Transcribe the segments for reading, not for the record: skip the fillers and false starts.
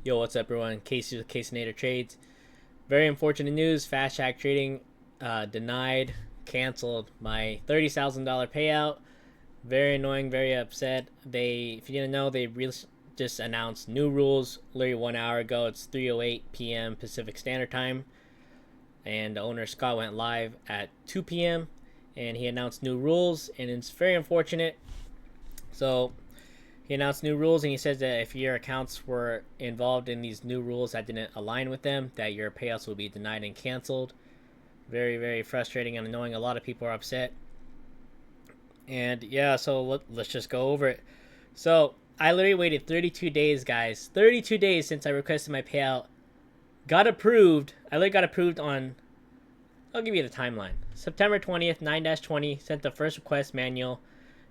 Yo, what's up, everyone? Casey with Casinatortrades. Very unfortunate news. Fast Track Trading denied, canceled my $30,000 payout. Very annoying, very upset. If you didn't know, they just announced new rules literally 1 hour ago. It's 3:08 p.m. Pacific Standard Time, and the owner Scott went live at 2 p.m. and he announced new rules, and it's very unfortunate. So he announced new rules, and he says that if your accounts were involved in these new rules that didn't align with them, that your payouts will be denied and canceled. Very, very frustrating and annoying. A lot of people are upset. And yeah, so let's just go over it. So I literally waited 32 days, guys. 32 days since I requested my payout. Got approved. I literally got approved on, I'll give you the timeline. September 20th, 9-20, sent the first request manual.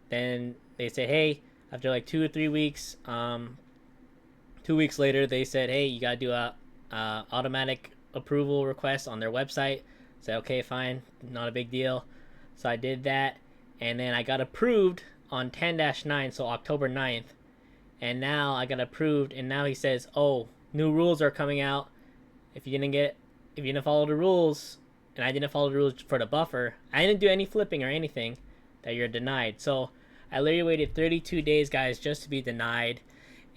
Then they say, hey, after like 2 or 3 weeks, 2 weeks later, they said, hey, you got to do a automatic approval request on their website. I said, okay, fine, not a big deal. So I did that, and then I got approved on 10-9, so October 9th. And now I got approved, and now he says, oh, new rules are coming out. If you didn't follow the rules, and I didn't follow the rules for the buffer, I didn't do any flipping or anything, that you're denied. So I literally waited 32 days, guys, just to be denied,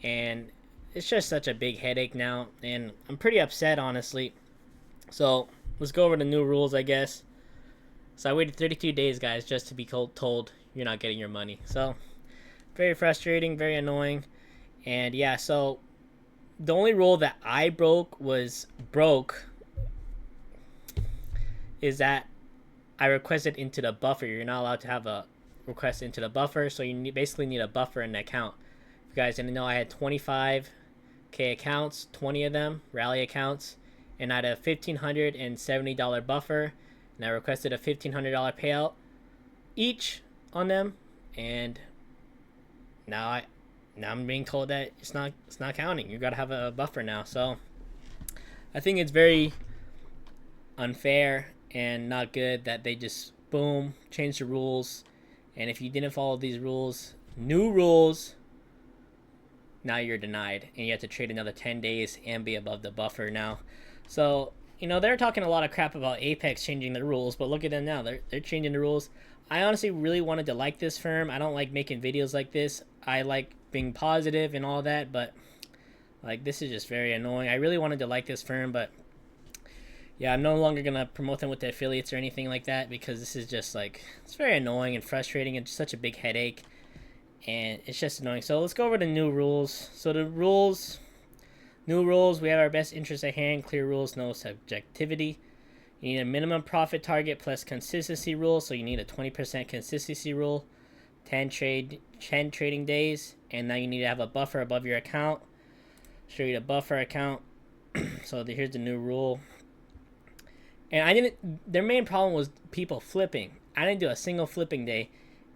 and it's just such a big headache now, and I'm pretty upset, honestly. So let's go over the new rules, I guess. So I waited 32 days, guys, just to be told you're not getting your money. So very frustrating, very annoying. And yeah, so the only rule that I broke is that I requested into the buffer. You're not allowed to have a request into the buffer, so you basically need a buffer in the account. If you guys didn't know, I had 25k accounts, 20 of them rally accounts, and I had a $1,570 buffer, and I requested a $1,500 payout each on them, and now I'm being told that it's not counting. You gotta have a buffer now. So I think it's very unfair and not good that they just boom changed the rules. And if you didn't follow these rules, new rules, now you're denied. And you have to trade another 10 days and be above the buffer now. So, they're talking a lot of crap about Apex changing the rules, but look at them now. They're changing the rules. I honestly really wanted to like this firm. I don't like making videos like this. I like being positive and all that, but like this is just very annoying. I really wanted to like this firm, but yeah, I'm no longer going to promote them with the affiliates or anything like that, because this is just like, it's very annoying and frustrating and just such a big headache. And it's just annoying. So let's go over the new rules. So the new rules, we have our best interest at hand, clear rules, no subjectivity. You need a minimum profit target plus consistency rule. So you need a 20% consistency rule, 10 trading days. And now you need to have a buffer above your account. Show you the buffer account. So here's the new rule. And their main problem was people flipping. I didn't do a single flipping day,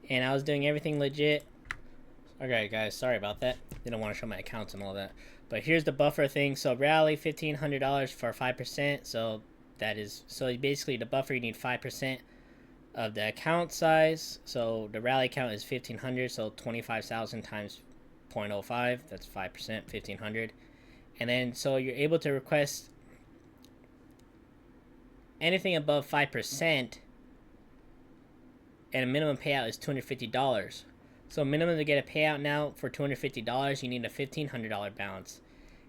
and I was doing everything legit. Okay, guys, sorry about that. Didn't want to show my accounts and all that. But here's the buffer thing. So rally, $1,500 for 5%. So basically the buffer, you need 5% of the account size. So the rally account is 1,500. So 25,000 times 0.05. That's 5%, 1,500. And then so you're able to request anything above 5%, and a minimum payout is $250. So minimum to get a payout now for $250, you need a $1,500 balance.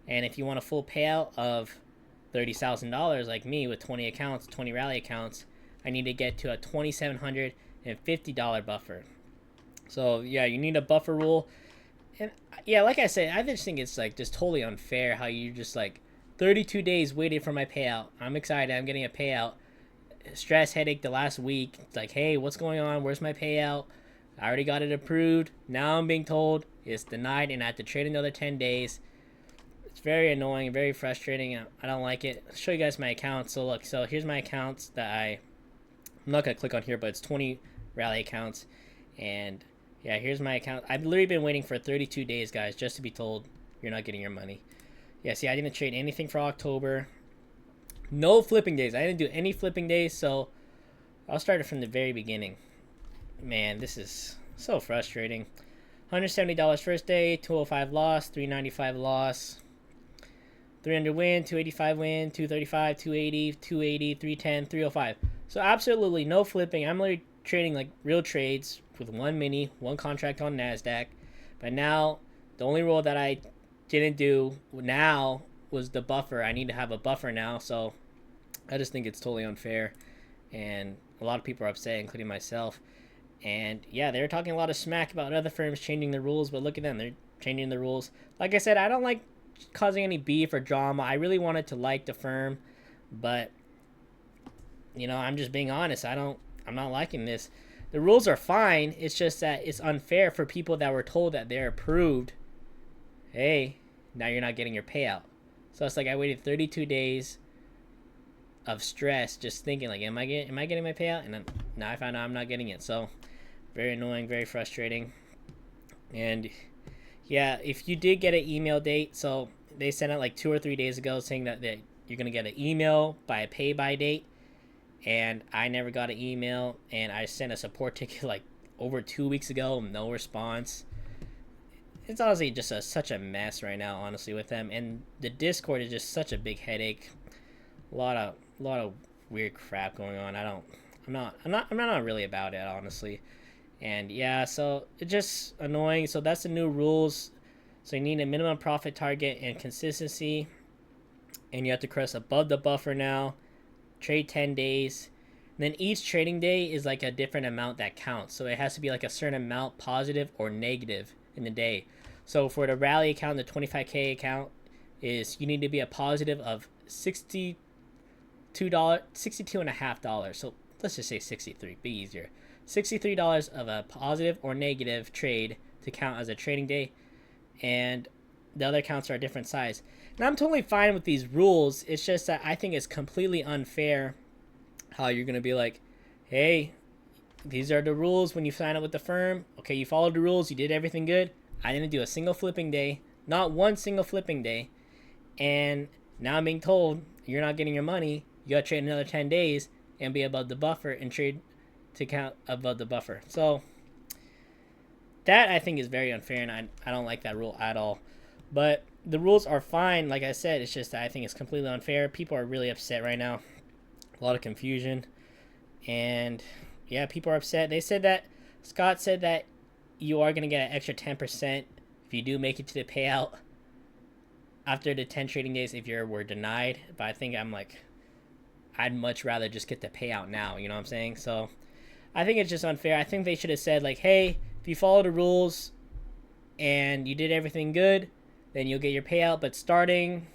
And if you want a full payout of $30,000 like me with 20 accounts, 20 rally accounts, I need to get to a $2,750 buffer. So yeah, you need a buffer rule. And yeah, like I said, I just think it's like just totally unfair how you just like 32 days waited for my payout. I'm excited. I'm getting a payout. Stress, headache the last week. It's like, hey, what's going on? Where's my payout? I already got it approved. Now I'm being told it's denied, and I have to trade another 10 days. It's very annoying, very frustrating. I don't like it. I'll show you guys my accounts. So look, so here's my accounts that I'm not going to click on here, but it's 20 rally accounts. And yeah, here's my account. I've literally been waiting for 32 days, guys, just to be told you're not getting your money. Yeah, see, I didn't trade anything for October. No flipping days. I didn't do any flipping days, so I'll start it from the very beginning. Man, this is so frustrating. $170 first day, $205 loss, $395 loss. 300 win, 285 win, 235, 280, 280, 310, 305. So absolutely no flipping. I'm literally trading like real trades with one mini, one contract on NASDAQ. But now the only rule that I didn't do now was the buffer. I need to have a buffer now. So I just think it's totally unfair. And a lot of people are upset, including myself. And yeah, they're talking a lot of smack about other firms changing the rules, but look at them. They're changing the rules. Like I said, I don't like causing any beef or drama. I really wanted to like the firm, but you know, I'm just being honest. I'm not liking this. The rules are fine. It's just that it's unfair for people that were told that they're approved. Hey, now you're not getting your payout. So it's like I waited 32 days of stress just thinking like, am I getting my payout? And then now I found out I'm not getting it. So very annoying, very frustrating. And yeah, if you did get an email date, so they sent out like 2 or 3 days ago saying that you're gonna get an email by a pay by date, and I never got an email, and I sent a support ticket like over 2 weeks ago, no response. It's honestly just such a mess right now, honestly, with them, and the Discord is just such a big headache. A lot of weird crap going on. I'm not really about it, honestly. And yeah, so it's just annoying. So that's the new rules. So you need a minimum profit target and consistency, and you have to cross above the buffer now. Trade 10 days. And then each trading day is like a different amount that counts. So it has to be like a certain amount, positive or negative, in the day. So for the rally account, the 25K account, is you need to be a positive of $62.50. So let's just say 63, be easier. $63 of a positive or negative trade to count as a trading day, and the other accounts are a different size. And I'm totally fine with these rules. It's just that I think it's completely unfair how you're going to be like, hey, these are the rules when you sign up with the firm. Okay, you followed the rules, you did everything good. I didn't do a single flipping day, not one single flipping day, and now I'm being told you're not getting your money. You got to trade another 10 days and be above the buffer and trade to count above the buffer. So that I think is very unfair, and I don't like that rule at all. But the rules are fine, like I said. It's just that I think it's completely unfair. People are really upset right now. A lot of confusion. And yeah, people are upset. They said that, Scott said that you are going to get an extra 10% if you do make it to the payout after the 10 trading days if you were denied. But I think I'd much rather just get the payout now, you know what I'm saying? So I think it's just unfair. I think they should have said like, hey, if you follow the rules and you did everything good, then you'll get your payout. But starting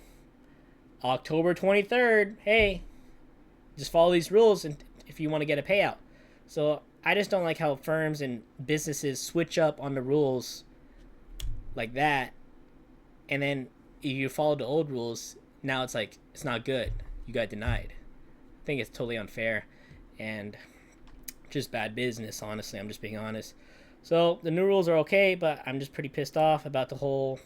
October 23rd, hey, just follow these rules and if you want to get a payout. So I just don't like how firms and businesses switch up on the rules like that. And then if you follow the old rules, now it's like, it's not good. You got denied. I think it's totally unfair and just bad business, honestly. I'm just being honest. So the new rules are okay, but I'm just pretty pissed off about the whole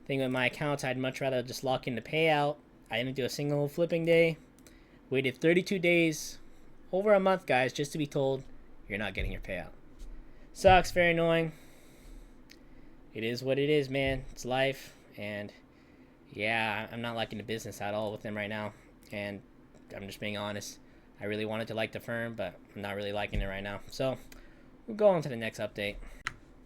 thing with my accounts. I'd much rather just lock in the payout. I didn't do a single flipping day. Waited 32 days, over a month, guys, just to be told you're not getting your payout. Sucks, very annoying. It is what it is, man. It's life. And yeah, I'm not liking the business at all with them right now. And I'm just being honest. I really wanted to like the firm, but I'm not really liking it right now. So we'll go on to the next update.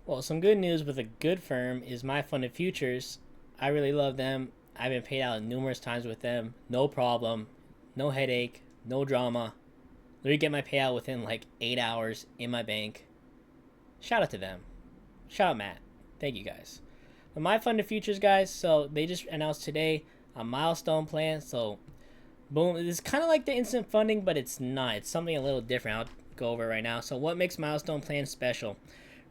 Well, some good news with a good firm is MyFundedFutures. I really love them. I've been paid out numerous times with them. No problem. No headache. No drama. Literally get my payout within like 8 hours in my bank. Shout out to them. Shout out Matt. Thank you guys. But MyFundedFutures, guys, so they just announced today a Milestone plan. So boom, it's kind of like the instant funding, but it's not. It's something a little different. I'll go over it right now. So what makes Milestone plan special?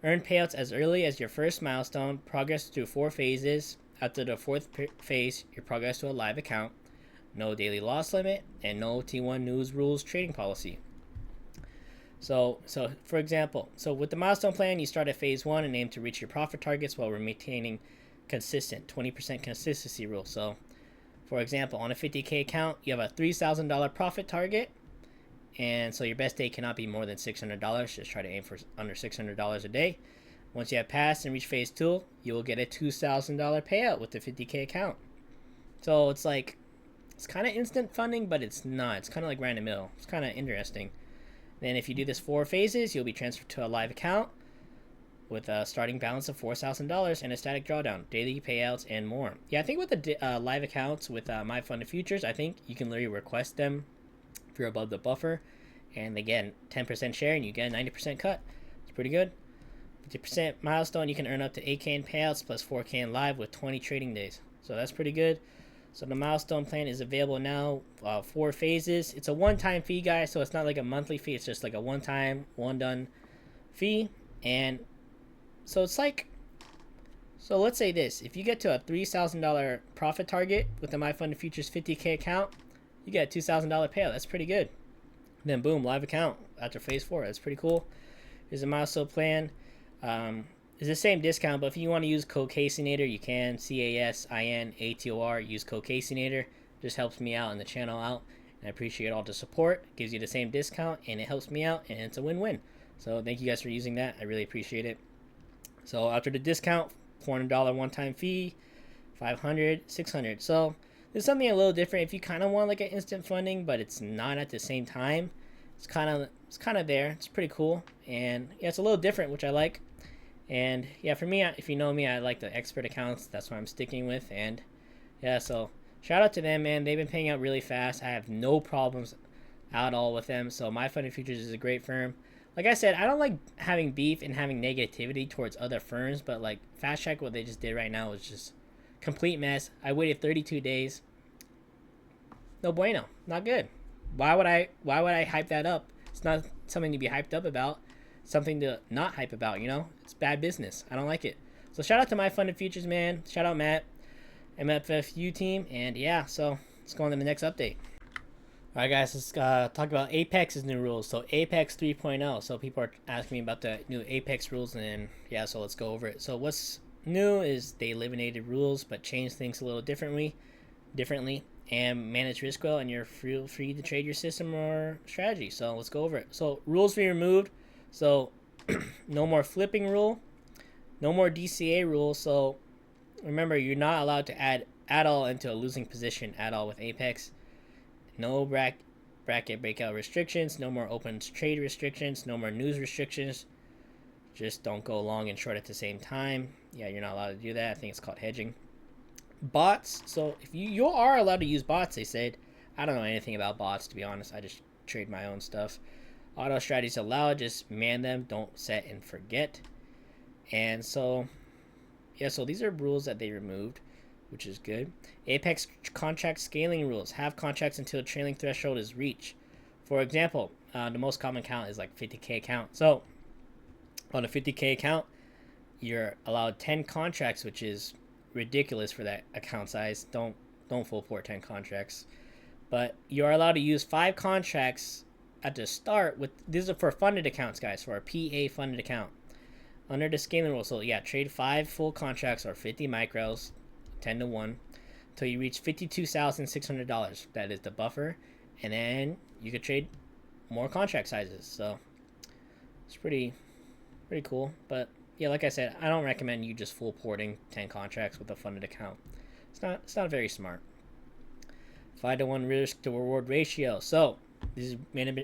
Earn payouts as early as your first milestone. Progress through 4 phases. After the 4th phase, you progress to a live account. No daily loss limit and no T1 news rules trading policy. So for example, with the Milestone plan, you start at phase 1 and aim to reach your profit targets while maintaining consistent 20% consistency rule. So for example, on a 50K account, you have a $3,000 profit target, and so your best day cannot be more than $600. Just try to aim for under $600 a day. Once you have passed and reached phase 2, you will get a $2,000 payout with the 50K account. So it's like, it's kind of instant funding, but it's not. It's kind of like right in the middle. It's kind of interesting. Then if you do this 4 phases, you'll be transferred to a live account with a starting balance of $4,000 and a static drawdown, daily payouts, and more. Yeah, I think with the live accounts with MyFundedFutures, I think you can literally request them if you're above the buffer, and they get 10% share and you get a 90% cut. It's pretty good. 50% milestone, you can earn up to 8K in payouts plus 4K in live with 20 trading days. So that's pretty good. So the milestone plan is available now, 4 phases. It's a one-time fee, guys, so it's not like a monthly fee. It's just like a one-time, one-done fee. And so it's like, so let's say this. If you get to a $3,000 profit target with the MyFundedFutures 50K account, you get a $2,000 payout. That's pretty good. Then boom, live account after phase 4. That's pretty cool. Here's a milestone plan. It's the same discount, but if you want to use code Casinator, you can. CASINATOR. Use code Casinator. Just helps me out and the channel out, and I appreciate all the support. Gives you the same discount, and it helps me out, and it's a win-win. So thank you guys for using that. I really appreciate it. So after the discount, $400 one-time fee, $500, $600. So there's something a little different. If you kind of want like an instant funding, but it's not at the same time, it's kind of there. It's pretty cool, and yeah, it's a little different, which I like. And yeah, for me, if you know me, I like the expert accounts. That's what I'm sticking with. And yeah, so shout out to them, man. They've been paying out really fast. I have no problems at all with them. So MyFundedFutures is a great firm. Like I said, I don't like having beef and having negativity towards other firms, but like Fast Track, what they just did right now was just complete mess. I waited 32 days. No bueno. Not good. Why would I hype that up? It's not something to be hyped up about. Something to not hype about, you know? It's bad business. I don't like it. So shout out to MyFundedFutures, man. Shout out Matt, MFFU team. And yeah, so let's go on to the next update. All right, guys, let's talk about Apex's new rules. So Apex 3.0. So people are asking me about the new Apex rules, and yeah, so let's go over it. So what's new is they eliminated rules but changed things a little differently, and manage risk well, and you're free to trade your system or strategy. So let's go over it. So rules be removed. So no more flipping rule, no more DCA rule. So remember, you're not allowed to add at all into a losing position at all with Apex. No bracket breakout restrictions, no more open trade restrictions, no more news restrictions. Just don't go long and short at the same time. Yeah, you're not allowed to do that. I think it's called hedging. Bots. So if you are allowed to use bots, they said. I don't know anything about bots, to be honest. I just trade my own stuff. Auto strategies allowed. Just man them. Don't set and forget. And so, yeah, so these are rules that they removed, which is good. Apex contract scaling rules. Have contracts until a trailing threshold is reached. For example, the most common account is like 50K account. So on a 50K account, you're allowed 10 contracts, which is ridiculous for that account size. Don't full port 10 contracts. But you are allowed to use 5 contracts at the start. With these are for funded accounts, guys, for a PA funded account. Under the scaling rule, so yeah, trade 5 full contracts or 50 micros, 10 to 1, until you reach $52,600. That is the buffer, and then you could trade more contract sizes. So it's pretty cool. But yeah, like I said, I don't recommend you just full porting 10 contracts with a funded account. It's not very smart. 5-to-1 risk to reward ratio. So this is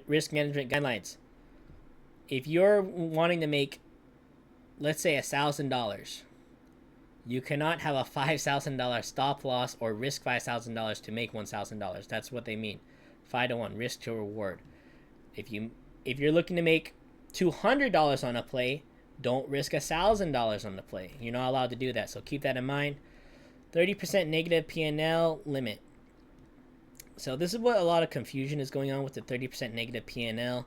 risk management guidelines. If you're wanting to make, let's say, $1,000, you cannot have a $5,000 stop loss or risk $5,000 to make $1,000. That's what they mean. 5-to-1 risk to reward. If you're looking to make $200 on a play, don't risk $1,000 on the play. You're not allowed to do that, so keep that in mind. 30% negative P&L limit. So this is what a lot of confusion is going on with the 30% negative P&L.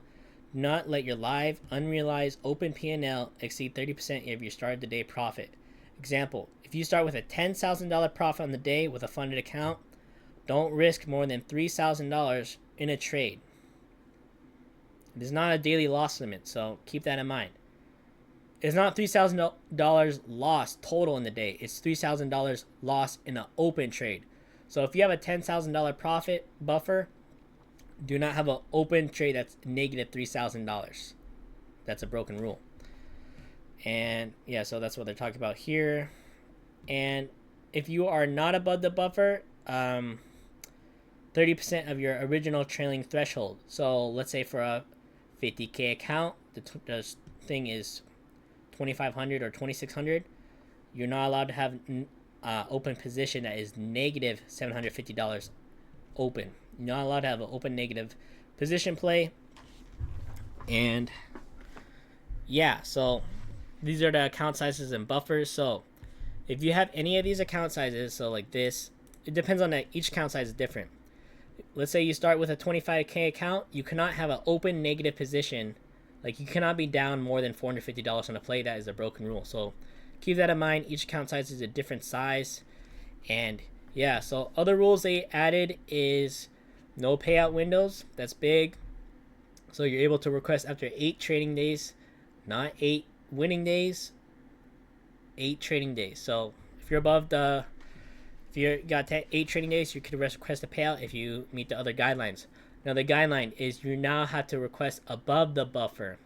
Not let your live, unrealized, open P&L exceed 30% of your start of the day profit. Example, if you start with a $10,000 profit on the day with a funded account, don't risk more than $3,000 in a trade. It is not a daily loss limit, so keep that in mind. It's not $3,000 loss total in the day. It's $3,000 loss in an open trade. So if you have a $10,000 profit buffer, do not have an open trade that's negative $3,000. That's a broken rule. And yeah, so that's what they're talking about here. And if you are not above the buffer, 30% of your original trailing threshold. So let's say for a 50K account, the thing is 2,500 or 2,600. You're not allowed to have open position that is negative $750 open. You're not allowed to have an open negative position play. And yeah, so these are the account sizes and buffers. So if you have any of these account sizes, so like this, it depends on that. Each account size is different. Let's say you start with a 25K account, you cannot have an open negative position. Like you cannot be down more than $450 on a play. That is a broken rule. So keep that in mind. Each account size is a different size. And yeah, so other rules they added is no payout windows. That's big. So you're able to request after 8 trading days, not 8 winning days, 8 trading days. So if you're above the, if you got 8 trading days, you could request a payout if you meet the other guidelines. Now the guideline is you now have to request above the buffer.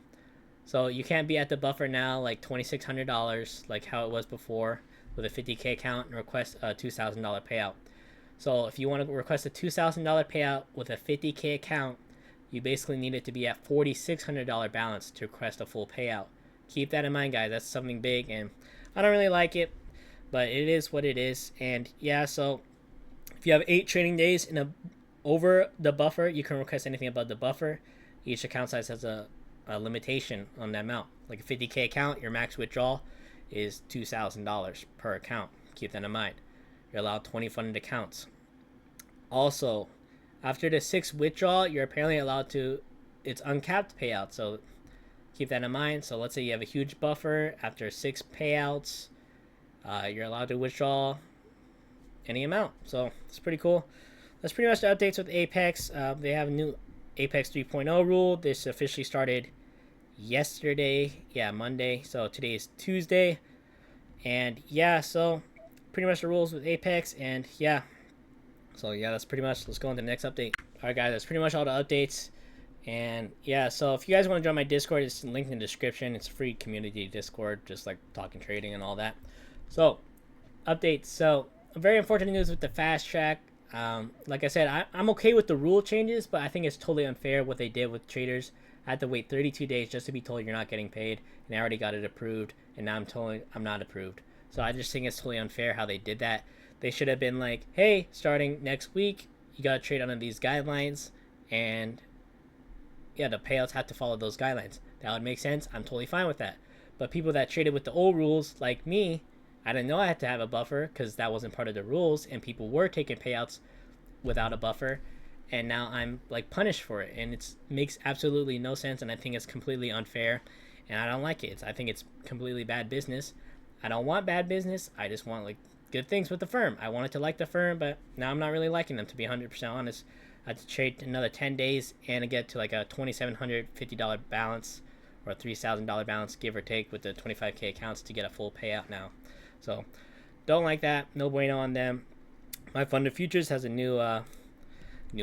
So you can't be at the buffer now like $2,600 like how it was before with a 50K account and request a $2,000 payout. So if you want to request a $2,000 payout with a 50K account, you basically need it to be at $4,600 balance to request a full payout. Keep that in mind, guys. That's something big, and I don't really like it, but it is what it is. And yeah, so if you have 8 trading days in over the buffer, you can request anything above the buffer. Each account size has a limitation on that amount. Like a 50K account, your max withdrawal is $2,000 per account. Keep that in mind. You're allowed 20 funded accounts. Also, after the 6th withdrawal, you're apparently allowed to, it's uncapped payout. So keep that in mind. So let's say you have a huge buffer. After 6 payouts, you're allowed to withdraw any amount. So it's pretty cool. That's pretty much the updates with Apex. They have a new Apex 3.0 rule. This officially started yesterday. Yeah, Monday. So today is Tuesday. And yeah, so pretty much the rules with Apex. And yeah, so yeah, that's pretty much. Let's go on to the next update. All right, guys, that's pretty much all the updates. And yeah, so if you guys want to join my Discord, it's linked in the description. It's a free community Discord, just like talking trading and all that. So updates. So very unfortunate news with the fast track. Like I said, I'm okay with the rule changes, but I think it's totally unfair what they did with traders. I had to wait 32 days just to be told you're not getting paid, and I already got it approved, and now I'm told I'm not approved. So I just think it's totally unfair how they did that. They should have been like, hey, starting next week, you got to trade under these guidelines, and yeah, the payouts have to follow those guidelines. That would make sense. I'm totally fine with that. But people that traded with the old rules, like me, I didn't know I had to have a buffer because that wasn't part of the rules, and people were taking payouts without a buffer, and now I'm like punished for it, and it makes absolutely no sense, and I think it's completely unfair, and I don't like it. I think it's completely bad business. I don't want bad business. I just want like good things with the firm. I wanted to like the firm, but now I'm not really liking them, to be 100% honest. I had to trade another 10 days and to get to like a $2,750 balance or a $3,000 balance, give or take, with the 25K accounts to get a full payout now. So don't like that. No bueno on them. MyFundedFutures has a new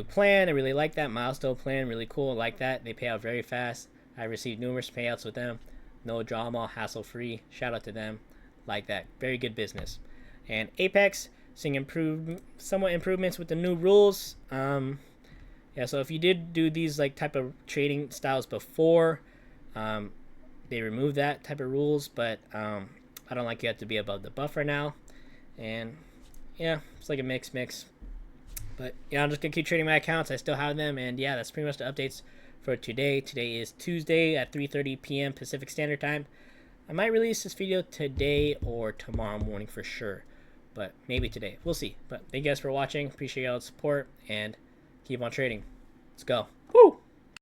plan. I really like that. Milestone plan, really cool. I like that. They pay out very fast. I received numerous payouts with them. No drama, hassle-free. Shout out to them. Like that. Very good business. And Apex, seeing somewhat improvements with the new rules. Yeah, so if you did do these like type of trading styles before, they removed that type of rules, but I don't like you have to be above the buffer now. And yeah, it's like a mix. But yeah, I'm just gonna keep trading my accounts. I still have them, and yeah, that's pretty much the updates for today. Today is Tuesday at 3:30 p.m. Pacific Standard Time. I might release this video today or tomorrow morning for sure, but maybe today. We'll see. But thank you guys for watching. Appreciate y'all's support, and keep on trading. Let's go. Woo!